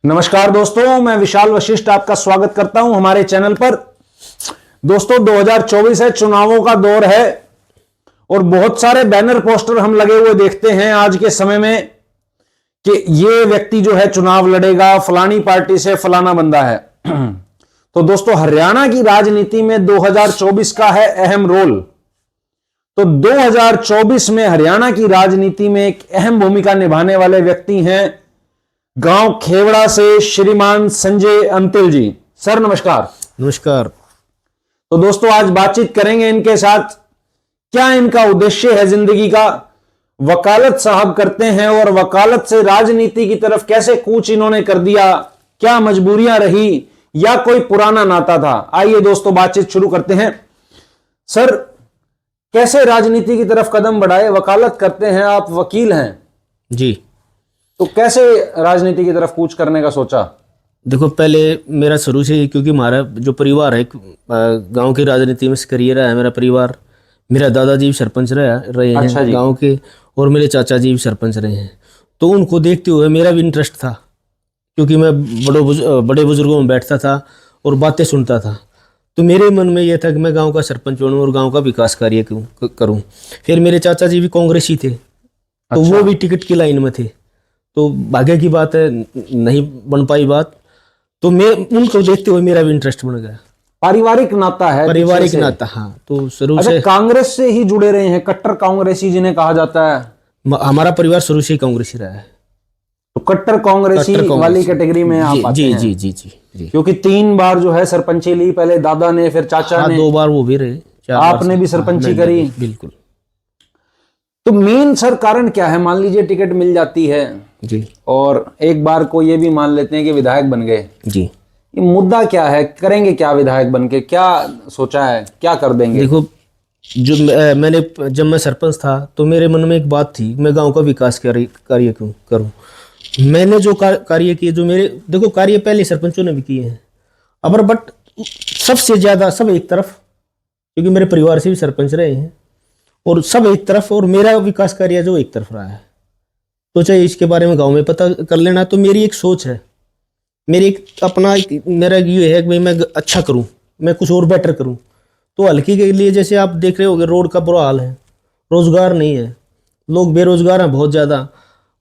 नमस्कार दोस्तों, मैं विशाल वशिष्ठ आपका स्वागत करता हूं हमारे चैनल पर। दोस्तों 2024 है, चुनावों का दौर है और बहुत सारे बैनर पोस्टर हम लगे हुए देखते हैं आज के समय में कि ये व्यक्ति जो है चुनाव लड़ेगा, फलानी पार्टी से फलाना बंदा है। तो दोस्तों हरियाणा की राजनीति में 2024 का है अहम रोल। तो 2024 में हरियाणा की राजनीति में एक अहम भूमिका निभाने वाले व्यक्ति हैं गांव खेवड़ा से श्रीमान संजय अंतिल जी। सर नमस्कार। नमस्कार। तो दोस्तों आज बातचीत करेंगे इनके साथ, क्या इनका उद्देश्य है जिंदगी का। वकालत साहब करते हैं और वकालत से राजनीति की तरफ कैसे कूच इन्होंने कर दिया, क्या मजबूरियां रही या कोई पुराना नाता था। आइए दोस्तों बातचीत शुरू करते हैं। सर कैसे राजनीति की तरफ कदम बढ़ाए, वकालत करते हैं आप, वकील हैं जी, तो कैसे राजनीति की तरफ कूच करने का सोचा। देखो पहले मेरा शुरू से, क्योंकि हमारा जो परिवार है गांव की राजनीति में करियर है मेरा परिवार। मेरा दादाजी भी सरपंच रहे अच्छा हैं गांव के, और मेरे चाचा जी भी सरपंच रहे हैं। तो उनको देखते हुए मेरा भी इंटरेस्ट था, क्योंकि मैं बड़े बुजुर्गों में बैठता था और बातें सुनता था। तो मेरे मन में यह था कि मैं गांव का सरपंच बनूं और गांव का विकास कार्य करूं। फिर मेरे चाचा जी भी कांग्रेसी थे, तो वो भी टिकट की लाइन में थे। तो भाग्य की बात है, नहीं बन पाई बात। तो मैं उनको देखते हुए मेरा भी इंटरेस्ट बन गया। पारिवारिक नाता है, पारिवारिक नाता, हाँ। तो शुरू से कांग्रेस से ही जुड़े रहे हैं, कट्टर कांग्रेसी जिन्हें कहा जाता है। हमारा परिवार शुरू से ही कांग्रेसी रहा है। तो कट्टर कांग्रेसी वाली कैटेगरी में आप आते हैं। जी जी जी जी। क्योंकि 3 बार जो है सरपंची ली, पहले दादा ने, फिर चाचा ने, 2 बार वो भी रहे, आपने भी सरपंची करी। बिल्कुल। तो मेन सर कारण क्या है, मान लीजिए टिकट मिल जाती है जी, और एक बार को ये भी मान लेते हैं कि विधायक बन गए जी, ये मुद्दा क्या है, करेंगे क्या विधायक बन के, क्या सोचा है, क्या कर देंगे। देखो जब मैं सरपंच था तो मेरे मन में एक बात थी, मैं गांव का विकास कार्य क्यों करूं। मैंने जो कार्य किए, जो मेरे देखो कार्य पहले सरपंचों ने भी किए हैं, अब बट सबसे ज्यादा सब एक तरफ, क्योंकि मेरे परिवार से भी सरपंच रहे हैं और सब एक तरफ, और मेरा विकास कार्य जो एक तरफ रहा है। तो चाहे इसके बारे में गांव में पता कर लेना। तो मेरी एक सोच है, मेरी मेरा ये है कि मैं अच्छा करूं, मैं कुछ और बेटर करूं। तो हल्की के लिए जैसे आप देख रहे होगे, रोड का बुरा हाल है, रोजगार नहीं है, लोग बेरोजगार हैं बहुत ज़्यादा।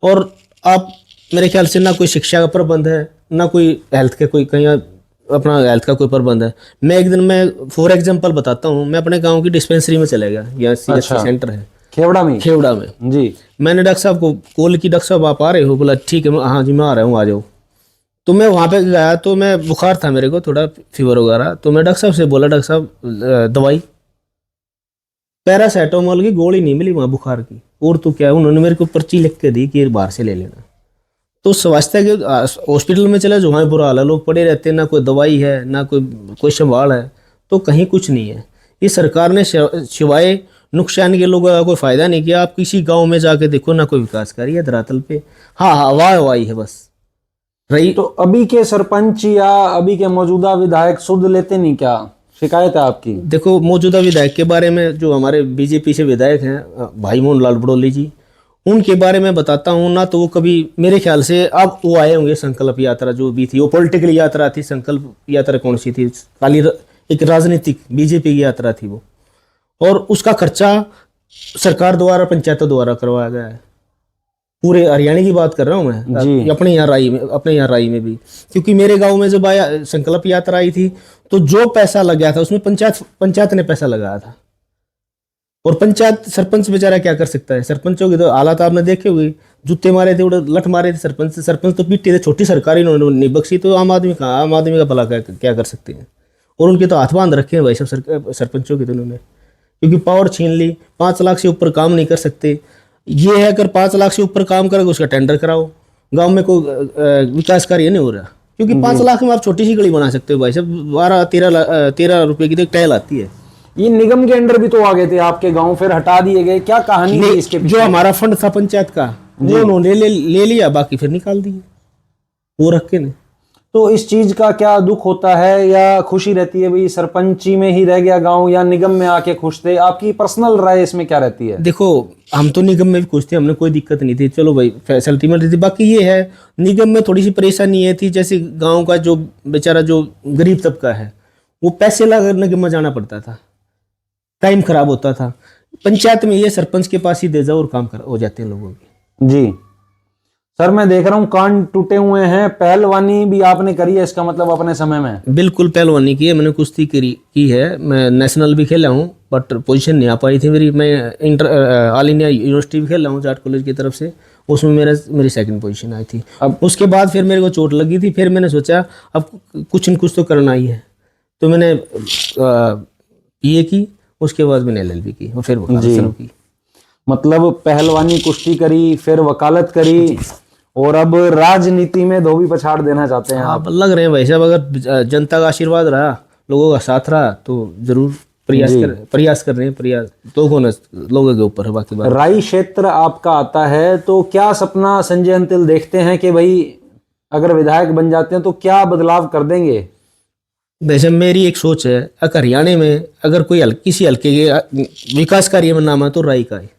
और आप मेरे ख्याल से ना कोई शिक्षा का प्रबंध है, ना कोई हेल्थ के कोई कहीं अपना हेल्थ का कोई प्रबंध है। मैं फॉर एग्जांपल बताता हूँ, मैं अपने गांव की डिस्पेंसरी में चला गया, यहाँ CHC सेंटर है खेवड़ा में जी। मैंने डॉक्टर साहब को कॉल की, डॉक्टर साहब आप आ रहे हो? बोला ठीक है, हाँ जी मैं आ रहा हूँ, आ जाओ। तो मैं वहाँ पे गया, तो मैं बुखार था मेरे को, थोड़ा फीवर वगैरह। तो मैं डॉक्टर साहब से बोला, डॉक्टर साहब दवाई, पैरासीटामोल की गोली नहीं मिली वहाँ बुखार की, और तो क्या, उन्होंने मेरे को पर्ची लिख के दी कि बाहर से ले लेना। तो स्वास्थ्य के हॉस्पिटल में चले जो, वहाँ बुरा हाल है, लोग पड़े रहते हैं, ना कोई दवाई है, ना कोई संभाल है, तो कहीं कुछ नहीं है। ये सरकार ने सिवाय नुकसान के लोगों का कोई फायदा नहीं किया। आप किसी गांव में जाके देखो, ना कोई विकास कार्य धरातल पे, हाँ हवाई है बस रही। तो अभी के सरपंच या अभी के मौजूदा विधायक सुध लेते नहीं, क्या शिकायत है आपकी? देखो मौजूदा विधायक के बारे में, जो हमारे बीजेपी से विधायक हैं भाई मोहन लाल बड़ौली जी, उनके बारे में बताता हूँ ना। तो वो कभी मेरे ख्याल से, अब वो आए होंगे संकल्प यात्रा जो भी थी, वो पॉलिटिकल यात्रा थी। संकल्प यात्रा कौन सी थी? एक राजनीतिक बीजेपी की यात्रा थी वो, और उसका खर्चा सरकार द्वारा, पंचायतों द्वारा करवाया गया है। पूरे हरियाणा की बात कर रहा हूँ मैं, अपने यहाँ राई में भी। क्योंकि मेरे गांव में जब संकल्प यात्रा आई थी, तो जो पैसा लग गया था उसमें पंचायत ने पैसा लगाया था। और पंचायत, सरपंच बेचारा क्या कर सकता है? सरपंचों के तो हालात आपने देखे हुए, जूते मारे थे, उड़े लठ मारे थे सरपंच तो पीटे थे। छोटी सरकार इन्होंने नहीं बख्शी, तो आम आदमी का भला क्या कर सकते हैं? और उनके तो हाथ बांध रखे हैं भाई सब सरपंचों के, तो उन्होंने क्योंकि पावर छीन ली। 5 लाख से ऊपर काम नहीं कर सकते। ये है, अगर 5 लाख से ऊपर काम करेगा उसका टेंडर कराओ। गांव में कोई विकास कार्य नहीं हो रहा, क्योंकि 5 लाख में आप छोटी सी गली बना सकते हो भाई साहब। 12-13 रुपए की तो एक टाइल आती है। ये निगम के अंडर भी तो आ गए थे आपके गांव, फिर हटा दिए गए, क्या कहानी है इसके पीछे? जो हमारा फंड था पंचायत का, वो उन्होंने ले लिया, बाकी फिर निकाल दिए, वो रख के नहीं। तो इस चीज का क्या दुख होता है या खुशी रहती है? भाई सरपंची में ही रह गया गांव या निगम में आके खुश थे? आपकी पर्सनल राय इसमें क्या रहती है? देखो, हम तो निगम में भी खुश थे, हमने कोई दिक्कत नहीं थी, चलो भाई फैसिलिटी मिल रही थी। बाकी ये है, निगम में थोड़ी सी परेशानी ये थी, जैसे गांव का जो बेचारा जो गरीब तबका है वो पैसे लगाकर निगम में जाना पड़ता था, टाइम खराब होता था। पंचायत में ये सरपंच के पास ही दे जाओ और काम हो जाते हैं लोगों के। जी सर, मैं देख रहा हूँ कान टूटे हुए हैं। पहलवानी भी आपने करी है इसका मतलब अपने समय में? बिल्कुल पहलवानी की है मैंने, कुश्ती की है, मैं नेशनल भी खेला हूँ बट पोजीशन नहीं आ पाई थी मेरी। मैं ऑल इंडिया यूनिवर्सिटी भी खेला हूँ जाट कॉलेज की तरफ से, उसमें मेरी सेकंड पोजीशन आई थी। अब उसके बाद फिर मेरे को चोट लगी थी, फिर मैंने सोचा अब कुछ न कुछ तो करना ही है, तो मैंने PA की, उसके बाद मैंने LLB की और फिर वकालत शुरू की। मतलब पहलवानी, कुश्ती करी, फिर वकालत करी और अब राजनीति में धोबी पछाड़ देना चाहते हैं आप? आप लग रहे हैं भाई साहब, अगर जनता का आशीर्वाद रहा, लोगों का साथ रहा तो जरूर प्रयास कर रहे हैं। प्रयास तो लोगों के ऊपर है, बाकी बात। राई क्षेत्र आपका आता है, तो क्या सपना संजय अंतिल देखते हैं कि भाई अगर विधायक बन जाते हैं तो क्या बदलाव कर देंगे? वैसे मेरी एक सोच है, अगर हरियाणा में अगर कोई किसी हल्के के विकास कार्य में नाम है तो राई का है,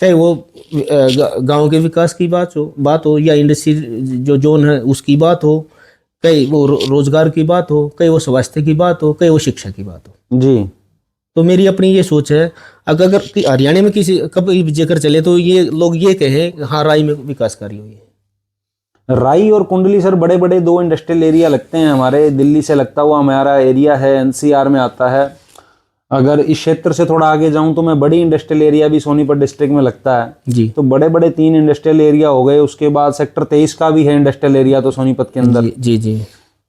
चाहे वो गांव के विकास की बात हो या इंडस्ट्री जो जोन है उसकी बात हो, कहीं वो रोजगार की बात हो, कहीं वो स्वास्थ्य की बात हो, कहीं वो शिक्षा की बात हो। जी, तो मेरी अपनी ये सोच है, अगर हरियाणा में किसी कभी जेकर चले तो ये लोग ये कहें हाँ राई में विकास कार्य हुई है। राई और कुंडली सर बड़े बड़े दो इंडस्ट्रियल एरिया लगते हैं हमारे। दिल्ली से लगता हुआ हमारा एरिया है, NCR में आता है। अगर इस क्षेत्र से थोड़ा आगे जाऊं तो मैं बड़ी इंडस्ट्रियल एरिया भी सोनीपत डिस्ट्रिक्ट में लगता है जी। तो बड़े बड़े 3 इंडस्ट्रियल एरिया हो गए। उसके बाद सेक्टर 23 का भी है इंडस्ट्रियल एरिया तो सोनीपत के अंदर। जी।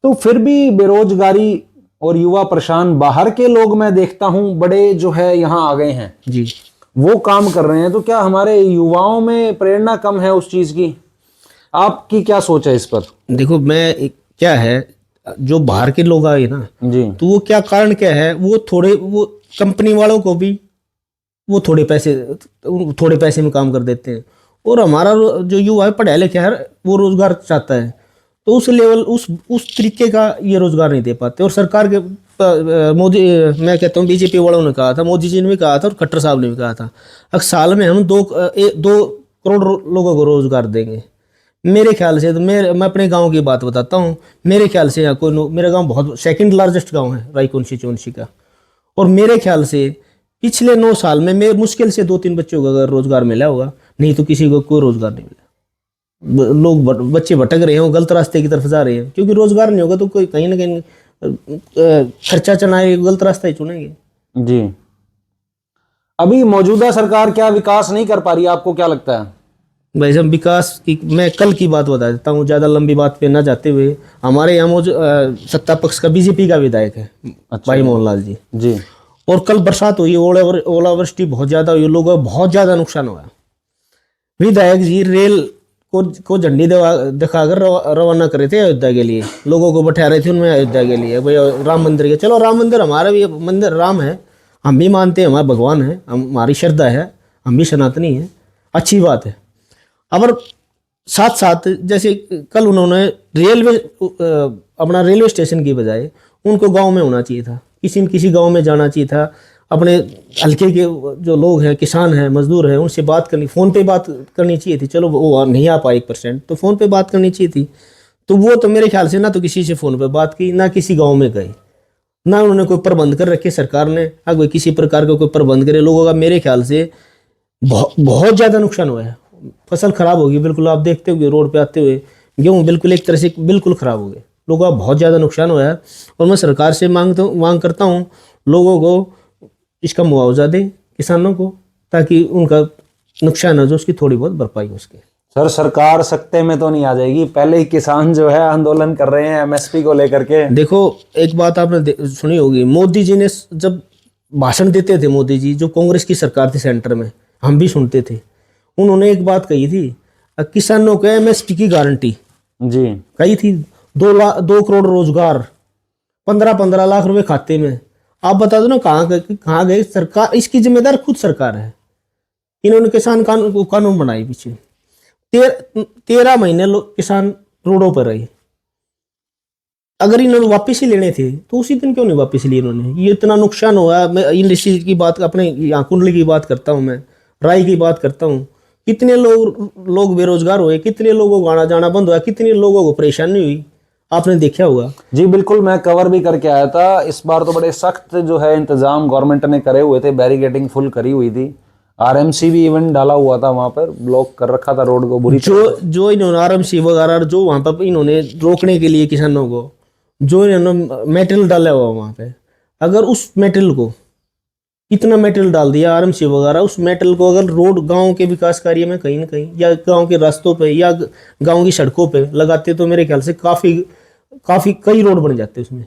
तो फिर भी बेरोजगारी और युवा परेशान, बाहर के लोग मैं देखता हूं बड़े जो है यहाँ आ गए हैं जी, वो काम कर रहे हैं, तो क्या हमारे युवाओं में प्रेरणा कम है उस चीज की? आपकी क्या सोच है इस पर? देखो क्या है, जो बाहर के लोग आए ना जी, तो वो क्या कारण क्या है, वो कंपनी वालों को भी वो थोड़े पैसे में काम कर देते हैं, और हमारा जो युवा है पढ़ा लिखा है वो रोजगार चाहता है, तो उस लेवल उस तरीके का ये रोजगार नहीं दे पाते। और सरकार के मोदी, मैं कहता हूँ BJP वालों ने कहा था, मोदी जी ने भी कहा था और खट्टर साहब ने भी कहा था, अब साल में हम 2 करोड़ लोगों को रोजगार देंगे। मेरे ख्याल से तो मैं अपने गांव की बात बताता हूँ, मेरे ख्याल से यहाँ मेरा गांव बहुत सेकंड लार्जेस्ट गांव है राई कॉन्स्टिट्यूएंसी का, और मेरे ख्याल से पिछले 9 साल में मैं मुश्किल से 2-3 बच्चों को अगर रोजगार मिला होगा, नहीं तो किसी को कोई रोजगार नहीं मिला। लोग बच्चे भटक रहे हैं, गलत रास्ते की तरफ जा रहे हैं, क्योंकि रोजगार नहीं होगा तो कोई कहीं ना कहीं खर्चा चलाए, गलत रास्ता ही चुनेंगे। जी। अभी मौजूदा सरकार क्या विकास नहीं कर पा रही, आपको क्या लगता है? भाई साहब, विकास की मैं कल की बात बता देता हूँ, ज़्यादा लंबी बात पे ना जाते हुए। हमारे यहाँ सत्ता पक्ष का BJP का विधायक है भाई मोहनलाल जी जी। और कल बरसात हुई, ओलावृष्टि बहुत ज़्यादा हुई, लोगों का बहुत ज़्यादा नुकसान हुआ। विधायक जी रेल को झंडी दिखाकर रवाना करे थे अयोध्या के लिए, लोगों को बैठा रहे थे उनमें अयोध्या के लिए, भाई राम मंदिर के। चलो राम मंदिर, हमारा भी मंदिर राम है, हम भी मानते हैं, हमारा भगवान है, हमारी श्रद्धा है, हम भी सनातनी है, अच्छी बात है। और साथ साथ जैसे कल उन्होंने अपना रेलवे स्टेशन की बजाय उनको गांव में होना चाहिए था, किसी गांव में जाना चाहिए था, अपने हल्के के जो लोग हैं, किसान हैं, मजदूर हैं, उनसे बात करनी, फ़ोन पे बात करनी चाहिए थी। चलो वो नहीं आ पाए 1%, तो फ़ोन पे बात करनी चाहिए थी। तो वो तो मेरे ख्याल से ना तो किसी से फ़ोन पे बात की, ना किसी गाँव में गए, ना उन्होंने कोई प्रबंध कर रखे सरकार ने, अगर किसी प्रकार का कोई प्रबंध करे लोगों का। मेरे ख्याल से बहुत ज़्यादा नुकसान हुआ है, फसल खराब होगी बिल्कुल। आप देखते होंगे रोड पे आते हुए गेहूँ बिल्कुल एक तरह से बिल्कुल खराब हो गए, लोगों का बहुत ज़्यादा नुकसान हुआ है। और मैं सरकार से मांग करता हूँ लोगों को इसका मुआवजा दे किसानों को, ताकि उनका नुकसान है जो उसकी थोड़ी बहुत भरपाई हो सके। सर सरकार सत्ते में तो नहीं आ जाएगी, पहले ही किसान जो है आंदोलन कर रहे हैं MSP को लेकर के। देखो एक बात आपने सुनी होगी, मोदी जी ने जब भाषण देते थे, मोदी जी जो कांग्रेस की सरकार थी सेंटर में, हम भी सुनते थे, उन्होंने एक बात कही थी, किसानों को MSP की गारंटी जी कही थी, 2 करोड़ रोजगार, 15-15 लाख रुपए खाते में। आप बता दो ना कहाँ गए सरकार? इसकी जिम्मेदार खुद सरकार है। इन्होंने किसान कानून बनाए पीछे, 13 महीने किसान रोडों पर रहे, अगर इन्होंने वापस ही लेने थे तो उसी दिन क्यों नहीं वापस लिए इन्होंने? ये इतना नुकसान हुआ। मैं इंडस्ट्री की बात, अपने यहाँ कुंडली की बात करता हूँ, मैं राई की बात करता हूँ। कितने लोग बेरोजगार हुए, कितने लोगों को आना जाना बंद हुआ, कितने लोगों को परेशानी हुई, आपने देखा होगा। जी बिल्कुल, मैं कवर भी करके आया था। इस बार तो बड़े सख्त जो है इंतजाम गवर्नमेंट ने करे हुए थे, बैरिकेडिंग फुल करी हुई थी, आरएमसी भी इवन डाला हुआ था, वहां पर ब्लॉक कर रखा था रोड को बुरी तरह से। जो इन्होंने आरएमसी वगैरह जो वहां पर इन्होंने रोकने के लिए किसानों को जो इन्होंने मेटेरियल डाला हुआ वहां पे, अगर उस मेटेरियल को इतना मेटेरियल डाल दिया आरएमसी वगैरह, उस मेटेरियल को अगर रोड गांव के विकास कार्य में कहीं ना कहीं या गांव के रास्तों पे या गांव की सड़कों पे लगाते तो मेरे ख्याल से काफी कई रोड बन जाते उसमें।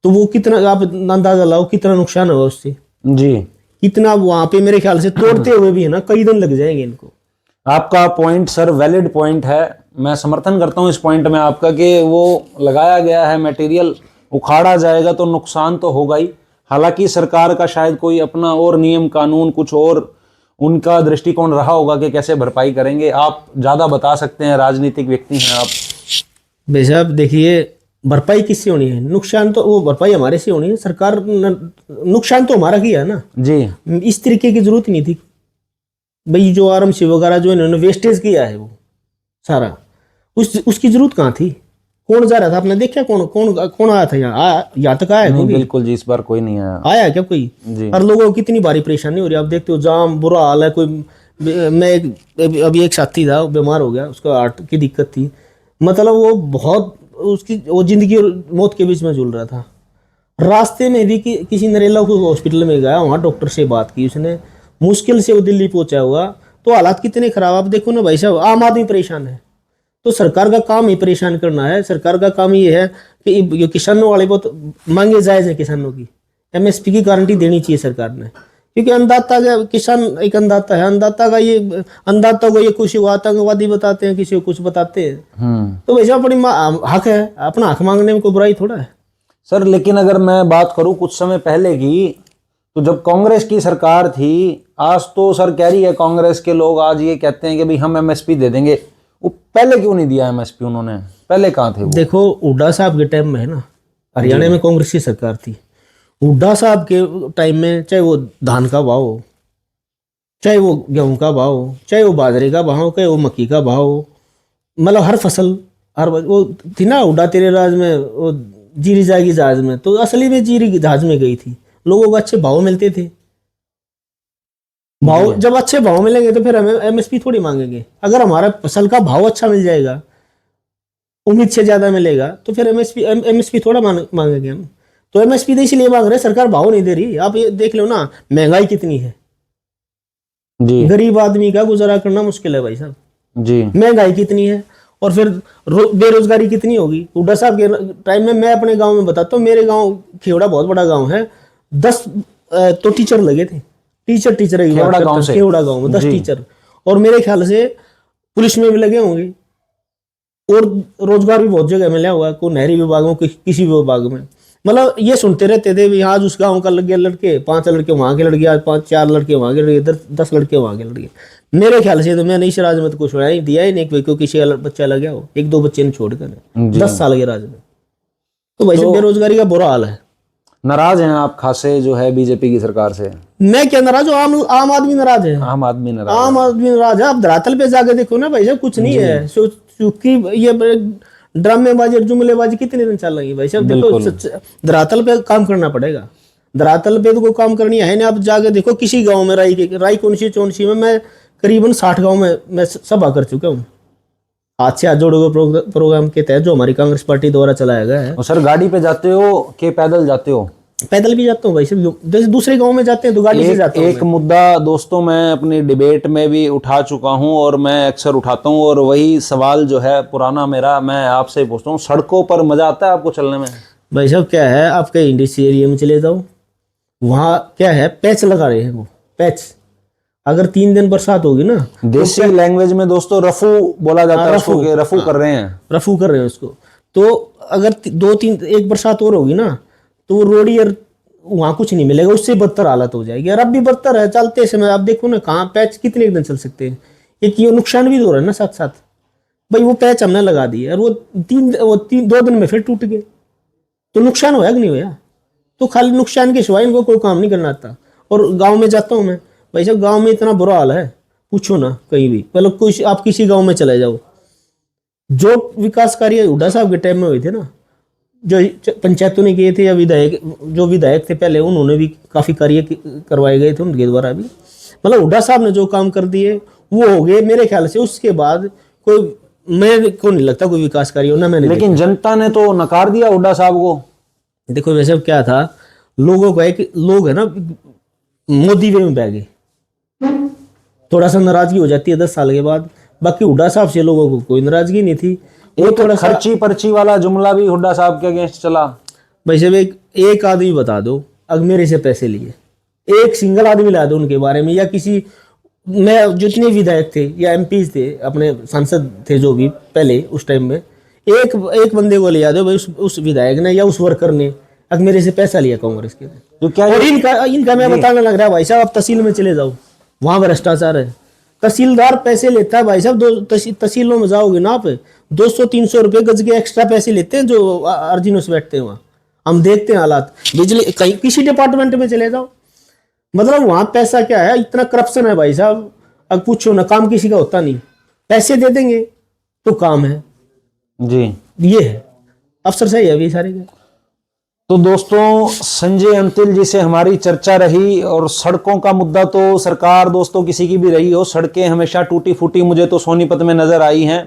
तो वो कितना, आप अंदाजा लाओ कितना नुकसान होगा उससे। जी, कितना वहां पे मेरे ख्याल से तोड़ते हुए भी है ना कई दिन लग जाएंगे इनको। आपका पॉइंट सर वैलिड पॉइंट है, मैं समर्थन करता हूं इस पॉइंट में आपका कि वो लगाया गया है मटेरियल उखाड़ा जाएगा तो नुकसान तो होगा ही। हालांकि सरकार का शायद कोई अपना और नियम कानून कुछ और उनका दृष्टिकोण रहा होगा कि कैसे भरपाई करेंगे। आप ज्यादा बता सकते हैं, राजनीतिक व्यक्ति हैं आप। भाई साहब देखिए, भरपाई किससे होनी है? नुकसान तो वो भरपाई हमारे से होनी है। सरकार नुकसान तो हमारा किया है ना जी। इस तरीके की जरूरत नहीं थी भाई। जो आरएमसी वगैरह जो इन्होंने वेस्टेज किया है वो सारा, उसकी जरूरत कहाँ थी? कौन जा रहा था? आपने देखा कौन कौन कौन आया था यहाँ तक आया? नहीं, बिल्कुल जी, इस बार कोई नहीं आया। आया क्या कोई? जी। हर लोगों को कितनी भारी परेशानी हो रही है, आप देखते हो जाम बुरा हाल है। कोई अभी एक साथी था बीमार हो गया, उसको हार्ट की दिक्कत थी, मतलब वो बहुत वो जिंदगी और मौत के बीच में झूल रहा था। रास्ते में भी किसी नरेला हॉस्पिटल में गया, वहाँ डॉक्टर से बात की उसने, मुश्किल से वो दिल्ली पहुंचा हुआ। तो हालात कितने खराब आप देखो ना भाई साहब। आम आदमी परेशान है तो सरकार का काम ही परेशान करना है। सरकार का काम ये है कि ये किसानों वाले बहुत मांगे जायज है, किसानों की एमएसपी की गारंटी देनी चाहिए सरकार ने। क्योंकि अन्नदाता का किसान एक अन्नदाता है, अन्नदाता का ये अन्नदाता को ये किसी को आतंकवादी बताते हैं, किसी को कुछ बताते हैं। तो वैसे अपनी हक है, अपना हक मांगने में कोई बुराई थोड़ा है सर। लेकिन अगर मैं बात करूं कुछ समय पहले की, तो जब कांग्रेस की सरकार थी, आज तो सर कह रही है कांग्रेस के लोग, आज ये कहते हैं कि भाई हम एमएसपी दे देंगे। वो पहले क्यों नहीं दिया एमएसपी उन्होंने? पहले कहाँ थे वो? देखो हुड्डा साहब के टाइम में है ना, हरियाणा में कांग्रेस की सरकार थी। हुड्डा साहब के टाइम में चाहे वो धान का भाव हो, चाहे वो गेहूं का भाव हो, चाहे वो बाजरे का भाव हो, चाहे वो मक्की का भाव हो, मतलब हर फसल वो थी ना हुड्डा तेरे राज में, वो जीरी जाएगी जहाज में, तो असली में जीरी जहाज में गई थी। लोगों को अच्छे भाव मिलते थे। भाव जब अच्छे भाव मिलेंगे तो फिर हमें एमएसपी थोड़ी मांगेंगे। अगर हमारा फसल का भाव अच्छा मिल जाएगा, उम्मीद से ज्यादा मिलेगा, तो फिर एमएसपी थोड़ा मांगेंगे हम। तो एमएसपी तो इसलिए मांग रहे, सरकार भाव नहीं दे रही। आप ये देख लो ना, महंगाई कितनी है जी। गरीब आदमी का गुजारा करना मुश्किल है भाई साहब जी। महंगाई कितनी है, और फिर बेरोजगारी कितनी होगी। हुड्डा साहब के टाइम में, मैं अपने गांव में बताता हूँ, मेरे गांव खेवड़ा बहुत बड़ा गांव है, 10 तो टीचर लगे थे। टीचर खेवड़ा गांव में 10 टीचर, और मेरे ख्याल से पुलिस में भी लगे होंगे, और रोजगार भी बहुत जगह मिला हुआ है, कोई नहरी विभाग में, किसी भी विभाग में। मतलब ये सुनते रहते थे भी आज उस गांव का लग गया लड़के, 5 लड़के वहां के लड़के, आज 4 लड़के वहां के लड़के, 10 लड़के वहां के लड़के। मेरे ख्याल से तो मैंने इस राज में तो कुछ दिया ही नहीं, क्योंकि किसी का बच्चा लग गया हो, 1-2 बच्चे ने छोड़कर 10 साल के राज में। तो वैसे बेरोजगारी का बुरा हाल है। नाराज हैं आप खासे जो है बीजेपी की सरकार से? मैं क्या नाराज हूँ, आम आदमी नाराज है। आम आदमी नाराज, आम आदमी नाराज है। आप धरातल पे जाके देखो ना भाई साहब, कुछ नहीं है। चूंकि ये ड्रामेबाजी और जुमलेबाजी कितने दिन चल रही है भाई साहब। देखो धरातल पे काम करना पड़ेगा, धरातल पे तो कोई काम करनी है ना। आप जाके देखो किसी गांव में, राई कौनसी में मैं करीबन 60 गांव में मैं सभा कर चुका हूँ। हाथ से हाथ जोड़ो प्रोग्राम के तहत जो हमारी कांग्रेस पार्टी द्वारा चलाया गया है। और सर गाड़ी पे जाते हो कि पैदल जाते हो? पैदल भी जाता हूँ भाई साहब, जैसे दूसरे गांव में जाते हैं तो गाड़ी से जाता हूँ। एक मुद्दा दोस्तों मैं अपनी डिबेट में भी उठा चुका हूं और मैं अक्सर उठाता हूं, और वही सवाल जो है पुराना मेरा, मैं आपसे पूछता हूं, सड़कों पर मजा आता है आपको चलने में? भाई साहब क्या है, आप कहीं इंडस्ट्री एरिया में चले जाओ, वहाँ क्या है, पैच लगा रहे हैं वो पैच। अगर 3 दिन बरसात होगी ना, देसी लैंग्वेज में दोस्तों रफू बोला जाता है उसको, रफू कर रहे हैं, रफू कर रहे हैं उसको। तो अगर 2-3 एक बरसात और होगी ना, तो रोडियर वहां कुछ नहीं मिलेगा, उससे बदतर हालत हो जाएगी। और अब भी बदतर है चलते समय। आप देखो ना कहाँ पैच कितने दिन चल सकते हैं। एक ये नुकसान भी हो रहा है ना साथ साथ। भाई वो पैच हमने लगा दिए और वो 2 दिन में फिर टूट गए। तो नुकसान होया कि नहीं होया? तो खाली नुकसान के सिवाय इनको कोई काम नहीं करना आता। और गांव में जाता हूँ मैं, भाई साहब गांव में इतना बुरा हाल है, पूछो ना कहीं भी। मतलब कुछ आप किसी गांव में चले जाओ, जो विकास कार्य हुड्डा साहब के टाइम में हुए थे ना, जो पंचायतों ने किए थे या विधायक, जो विधायक थे पहले, उन्होंने भी काफी कार्य करवाए गए थे उनके द्वारा भी। मतलब हुड्डा साहब ने जो काम कर दिए वो हो गए मेरे ख्याल से। उसके बाद कोई, मेरे को नहीं लगता कोई विकास कार्य हो ना मैंने। लेकिन जनता ने तो नकार दिया हुड्डा साहब को। देखो वैसे अब क्या था, लोगों का एक लोग है ना मोदी वे में बह गए, थोड़ा सा नाराजगी हो जाती है 10 साल के बाद। बाकी हुड्डा साहब से लोगों को कोई नाराजगी नहीं थी। वो एक थोड़ा सा खर्ची पर्ची वाला जुमला भी हुड्डा साहब के अगेंस्ट चला। भाई साहब एक आदमी बता दो अगर मेरे से पैसे लिए, एक सिंगल आदमी ला दो उनके बारे में, या किसी, मैं जितने विधायक थे या एमपी थे, अपने सांसद थे जो भी पहले उस टाइम में, एक बंदे को ले आ दो भाई उस विधायक ने या उस वर्कर ने अगर मेरे से पैसा लिया कांग्रेस के। तो क्या और इनका मैं बताने लग रहा है भाई साहब, आप तहसील में चले जाओ, वहां भ्रष्टाचार है। तहसीलदार पैसे लेता है भाई साहब, तहसीलों में जाओगे ना आप, 200-300 रुपए गज के एक्स्ट्रा पैसे लेते हैं जो अर्जिनों से बैठते हैं वहां। हम देखते हैं हालात, बिजली कहीं किसी डिपार्टमेंट में चले जाओ, मतलब वहां पैसा क्या है, इतना करप्शन है भाई साहब। अब पूछो ना, काम किसी का होता नहीं, पैसे दे देंगे तो काम है जी। ये है अफसर सही है अभी सारे के। तो दोस्तों, संजय अंतिल जी से हमारी चर्चा रही, और सड़कों का मुद्दा तो सरकार दोस्तों किसी की भी रही हो, सड़कें हमेशा टूटी फूटी मुझे तो सोनीपत में नजर आई हैं।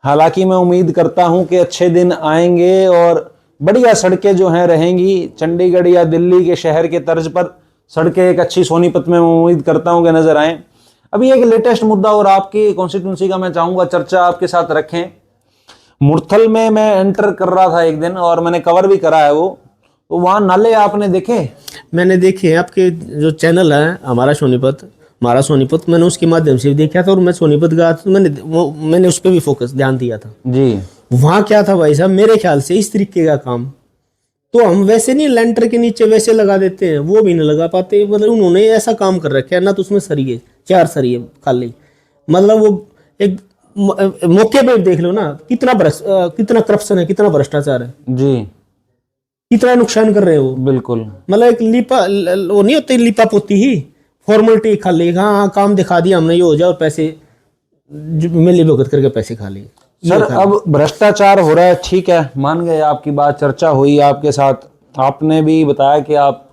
हालांकि मैं उम्मीद करता हूं कि अच्छे दिन आएंगे और बढ़िया सड़कें जो हैं रहेंगी। चंडीगढ़ या दिल्ली के शहर के तर्ज पर सड़कें एक अच्छी सोनीपत में मैं उम्मीद करता हूं कि नजर आए। अभी एक लेटेस्ट मुद्दा और आपकी कॉन्स्टिट्यूंसी का मैं चाहूंगा चर्चा आपके साथ रखें। मुरथल में मैं एंटर कर रहा था एक दिन, और मैंने कवर भी करा है वो, तो वहां नाले आपने देखे? मैंने देखे हैं, आपके जो चैनल है हमारा सोनीपत, मैंने उसके माध्यम से भी देखा था। और मैं सोनीपत गया तो मैंने उस पर भी फोकस ध्यान दिया था जी। वहां क्या था भाई साहब, मेरे ख्याल से इस तरीके का काम तो हम वैसे नहीं लेंटर के नीचे वैसे लगा देते हैं, वो भी नहीं लगा पाते। मतलब उन्होंने ऐसा काम कर रखा है ना, तो उसमें सरिये 4 सरिये खाली, मतलब वो एक मौके पे देख लो ना, कितना करप्शन है, कितना भ्रष्टाचार है जी, कितना नुकसान कर रहे हो। बिल्कुल। मतलब एक वो नहीं होती लिपा पोती ही, फॉर्मेलिटी खाली, हाँ काम दिखा दिया हमने, ये हो जाए और पैसे मिली भुगत करके पैसे खा लिए। सर अब भ्रष्टाचार हो रहा है, ठीक है, मान गए आपकी बात, चर्चा हुई आपके साथ, आपने भी बताया कि आप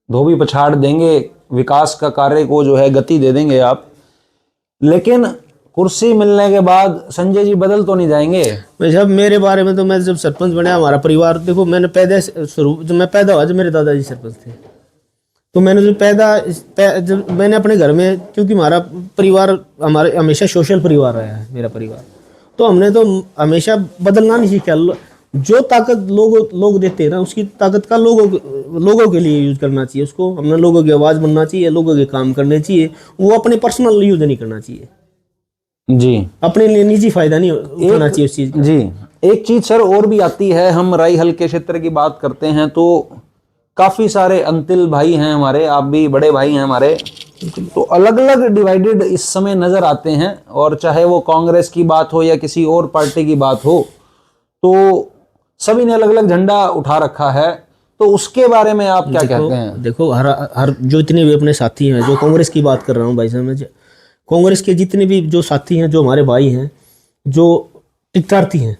धोबी पछाड़ देंगे, विकास का कार्य को जो है गति दे देंगे आप, लेकिन कुर्सी मिलने के बाद संजय जी बदल तो नहीं जाएंगे? भाई साहब मेरे बारे में तो, मैं जब सरपंच बना, हमारा परिवार देखो, मैंने जब मैं पैदा हुआ, जब मेरे दादाजी सरपंच थे, तो मैंने जब मैंने अपने घर में, क्योंकि हमारा परिवार हमारे हमेशा सोशल परिवार रहा है मेरा परिवार, तो हमने तो हमेशा बदलना नहीं सीखा। जो ताकत लोग देते हैं ना, उसकी ताकत का लोगों के लिए यूज करना चाहिए उसको। हमने लोगों की आवाज़ बनना चाहिए, लोगों के काम करने चाहिए, वो अपने पर्सनल यूज नहीं करना चाहिए जी, अपने लिए निजी फायदा नहीं उठाना चाहिए उस चीज का। जी। एक चीज सर और भी आती है, हम राई हल्के क्षेत्र की बात करते हैं तो काफी सारे अंतिल भाई हैं हमारे, आप भी बड़े भाई हैं हमारे, तो अलग अलग डिवाइडेड इस समय नजर आते हैं। और चाहे वो कांग्रेस की बात हो या किसी और पार्टी की बात हो, तो सभी ने अलग अलग झंडा उठा रखा है, तो उसके बारे में आप क्या कहते हैं? देखो हर जो इतने भी अपने साथी हैं, जो कांग्रेस की बात कर रहा हूँ भाई साहब, मैं कांग्रेस के जितने भी जो साथी हैं, जो हमारे भाई हैं, जो टिकटार्थी हैं,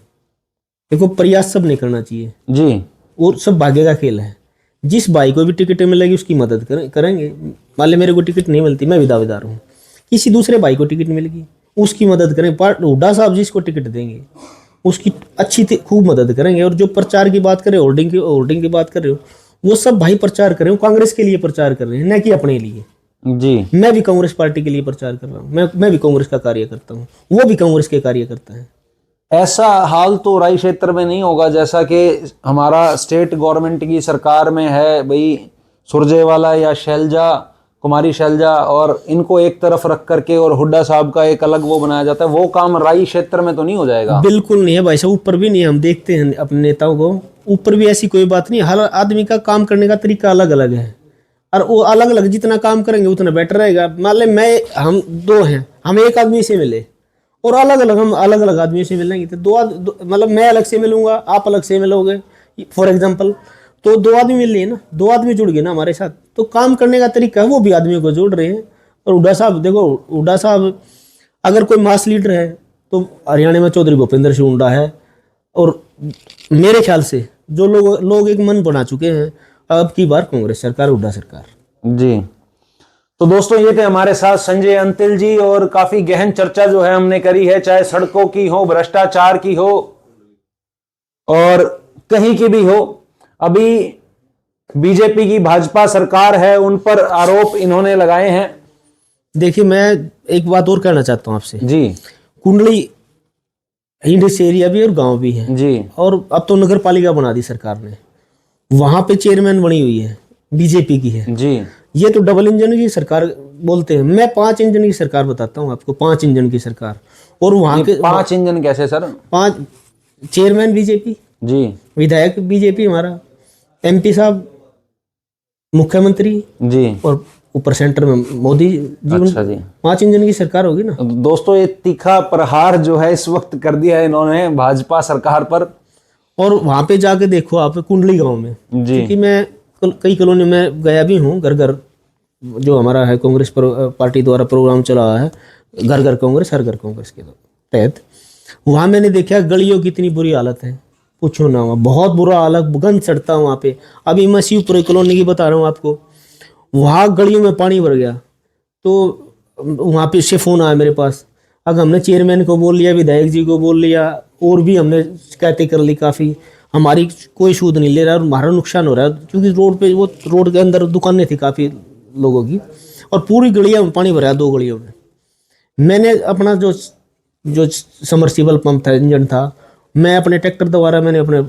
देखो प्रयास सब नहीं करना चाहिए जी, और सब भाग्य का खेल है। जिस भाई को भी टिकट मिलेगी उसकी मदद करेंगे। मान ले मेरे को टिकट नहीं मिलती, मैं विदावेदार हूँ, किसी दूसरे भाई को टिकट मिलेगी उसकी मदद करें। हुड्डा साहब जिसको टिकट देंगे उसकी अच्छी खूब मदद करेंगे। और जो प्रचार की बात करें, होर्डिंग की बात कर रहे हो, वो सब भाई प्रचार करें, वो कांग्रेस के लिए प्रचार कर रहे हैं, न कि अपने लिए। जी, मैं भी कांग्रेस पार्टी के लिए प्रचार कर रहा हूँ, मैं भी कांग्रेस का कार्य करता हूँ, वो भी कांग्रेस के कार्य करता है। ऐसा हाल तो राई क्षेत्र में नहीं होगा जैसा कि हमारा स्टेट गवर्नमेंट की सरकार में है भाई, सुरजेवाला या शैलजा, कुमारी शैलजा, और इनको एक तरफ रख करके और हुड्डा साहब का एक अलग वो बनाया जाता है, वो काम राई क्षेत्र में तो नहीं हो जाएगा? बिल्कुल नहीं है भाई साहब, ऊपर भी नहीं। हम देखते हैं अपने नेताओं को, ऊपर भी ऐसी कोई बात नहीं। हर आदमी का काम करने का तरीका अलग अलग है, और वो अलग अलग जितना काम करेंगे उतना बेटर रहेगा। मान ले हम 2 हैं, हम एक आदमी से मिले और हम अलग अलग आदमियों से मिलेंगे, तो मतलब मैं अलग से मिलूंगा, आप अलग से मिलोगे, फॉर एग्जाम्पल, तो दो आदमी मिल रहे हैं ना, दो आदमी जुड़ गए ना हमारे साथ, तो काम करने का तरीका है वो भी आदमियों को जोड़ रहे हैं। और हुड्डा साहब देखो, हुड्डा साहब अगर कोई मास लीडर है तो हरियाणा में चौधरी भूपेंद्र सिंह हुड्डा है। और मेरे ख्याल से जो लोग एक मन बना चुके हैं, अब की बार कांग्रेस सरकार, हुड्डा सरकार। जी, तो दोस्तों ये थे हमारे साथ संजय अंतिल जी, और काफी गहन चर्चा जो है हमने करी है, चाहे सड़कों की हो, भ्रष्टाचार की हो, और कहीं की भी हो। अभी बीजेपी की भाजपा सरकार है, उन पर आरोप इन्होंने लगाए हैं। देखिए, मैं एक बात और कहना चाहता हूं आपसे जी कुंडली इंडस एरिया भी और गांव भी है जी, और अब तो नगर पालिका बना दी सरकार ने, वहां पे चेयरमैन बनी हुई है, बीजेपी की है जी, ये तो डबल इंजन की सरकार बोलते हैं, मैं 5 इंजन की सरकार बताता हूँ आपको, 5 इंजन की सरकार। और वहां के 5 इंजन कैसे सर? 5 चेयरमैन बीजेपी, जी विधायक बीजेपी, हमारा एमपी साहब, मुख्यमंत्री, जी, और ऊपर सेंटर में मोदी जी। अच्छा जी। 5 इंजन की सरकार होगी ना। दोस्तों ये तीखा प्रहार जो है इस वक्त कर दिया है इन्होंने भाजपा सरकार पर। और वहां पे जाके देखो आप कुंडली गांव में, जी क्योंकि मैं कई कॉलोनी में गया भी हूँ, घर घर जो हमारा है कांग्रेस पार्टी द्वारा प्रोग्राम चला हुआ है, घर घर कांग्रेस हर घर कांग्रेस के तहत, वहाँ मैंने देखा गलियों की इतनी बुरी हालत है, पूछो ना, वहाँ बहुत बुरा हालत, गंद चढ़ता वहाँ पे। अभी मैं शिवपुरी कॉलोनी की बता रहा हूँ आपको, वहाँ गलियों में पानी भर गया, तो वहाँ पे से फ़ोन आया मेरे पास। अब हमने चेयरमैन को बोल लिया, विधायक जी को बोल लिया, और भी हमने शिकायतें कर ली काफ़ी, हमारी कोई सूद नहीं ले रहा और हमारा नुकसान हो रहा है, क्योंकि रोड पे, वो रोड के अंदर दुकानें थी काफ़ी लोगों की, और पूरी गलियां में पानी भरा, 2 गलियों में। मैंने अपना जो समर्सिबल पंप था, इंजन था, मैं अपने ट्रैक्टर द्वारा मैंने अपने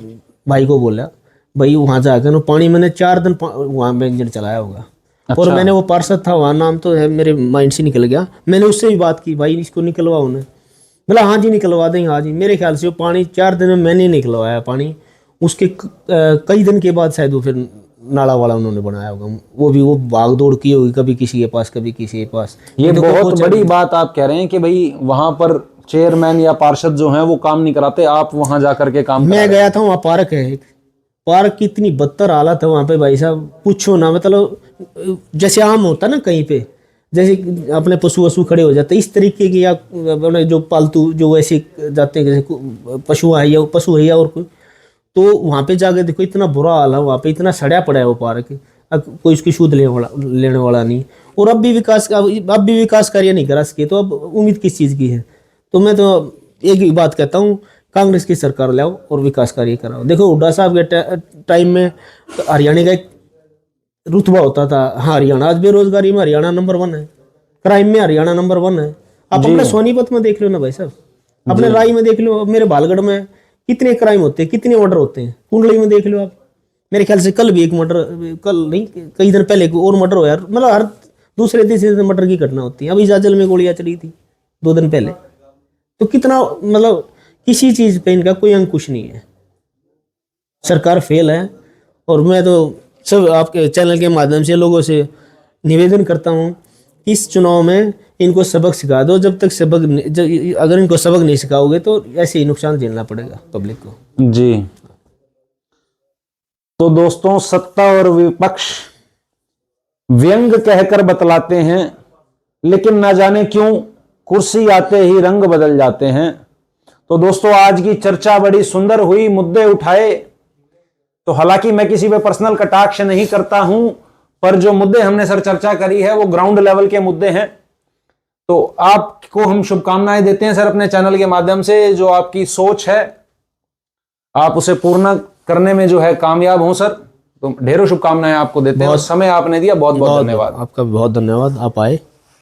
भाई को बोला, भाई वहाँ जाकर ना पानी, मैंने 4 दिन वहाँ में इंजन चलाया होगा। अच्छा। और मैंने वो पार्षद था वहाँ, नाम तो है मेरे माइंड से निकल गया, मैंने उससे भी बात की, भाई इसको निकलवाओ उन्हें, बोला हाँ जी निकलवा देंगे, हाँ जी। मेरे ख्याल से वो पानी 4 दिन में मैंने निकलवाया पानी, उसके कई दिन के बाद शायद वो फिर नाला वाला उन्होंने बनाया होगा, वो भाग दौड़ की होगी, कभी किसी के पास कभी किसी के पास। ये बहुत बड़ी बात आप कह रहे हैं कि भाई वहां पर चेयरमैन या पार्षद जो हैं वो काम नहीं कराते, आप वहां जाकर के काम मैं गया था, वहाँ पार्क है एक, पार्क की इतनी बदतर हालत है वहाँ पे भाई साहब, पूछो ना। मतलब जैसे आम होता ना कहीं पे, जैसे अपने पशु वशु खड़े हो जाते इस तरीके की, या अपने जो पालतू जो वैसे जाते हैं, जैसे पशु है या और कोई, तो वहाँ पे जाके देखो इतना बुरा हाल है, वहाँ पे इतना सड़ा पड़ा है वो पार्क, अब कोई उसकी सूद लेने वाला नहीं। और अब भी विकास कार्य नहीं करा सके, तो अब उम्मीद किस चीज़ की है? तो मैं तो एक ही बात कहता हूँ, कांग्रेस की सरकार लाओ और विकास कार्य कराओ। देखो हुड्डा साहब के टाइम में हरियाणा का एक रुतबा होता था, हाँ हरियाणा आज बेरोजगारी में हरियाणा नंबर 1 है, क्राइम में हरियाणा नंबर 1 है। आप अपने सोनीपत में देख लो ना भाई साहब, अपने राय में देख लो, मेरे बालगढ़ में कितने क्राइम होते हैं, कितने मर्डर होते हैं, कुंडली में देख लो आप। मेरे ख्याल से कल भी एक मर्डर, कल नहीं कई दिन पहले और मर्डर हुआ, मतलब हर दूसरे तीसरे दिन मर्डर की घटना होती है। अभी जाजल में गोलियां चली थी 2 दिन पहले, तो कितना, मतलब किसी चीज पे इनका कोई अंकुश नहीं है, सरकार फेल है। और मैं तो सब आपके चैनल के माध्यम से लोगों से निवेदन करता हूँ, इस चुनाव में इनको सबक सिखा दो, जब तक अगर इनको सबक नहीं सिखाओगे तो ऐसे ही नुकसान झेलना पड़ेगा पब्लिक को। जी। तो दोस्तों सत्ता और विपक्ष व्यंग कहकर बतलाते हैं, लेकिन ना जाने क्यों कुर्सी आते ही रंग बदल जाते हैं। तो दोस्तों आज की चर्चा बड़ी सुंदर हुई, मुद्दे उठाए, तो हालांकि मैं किसी पे पर्सनल कटाक्ष नहीं करता हूं, पर जो मुद्दे हमने सर चर्चा करी है वो ग्राउंड लेवल के मुद्दे हैं। तो आपको हम शुभकामनाएं देते हैं सर अपने चैनल के माध्यम से, जो आपकी सोच है आप उसे पूर्ण करने में जो है कामयाब हों सर। तो ढेरों शुभकामनाएं आपको देते हैं, और समय आपने दिया, बहुत बहुत धन्यवाद। आपका बहुत धन्यवाद, आप आए।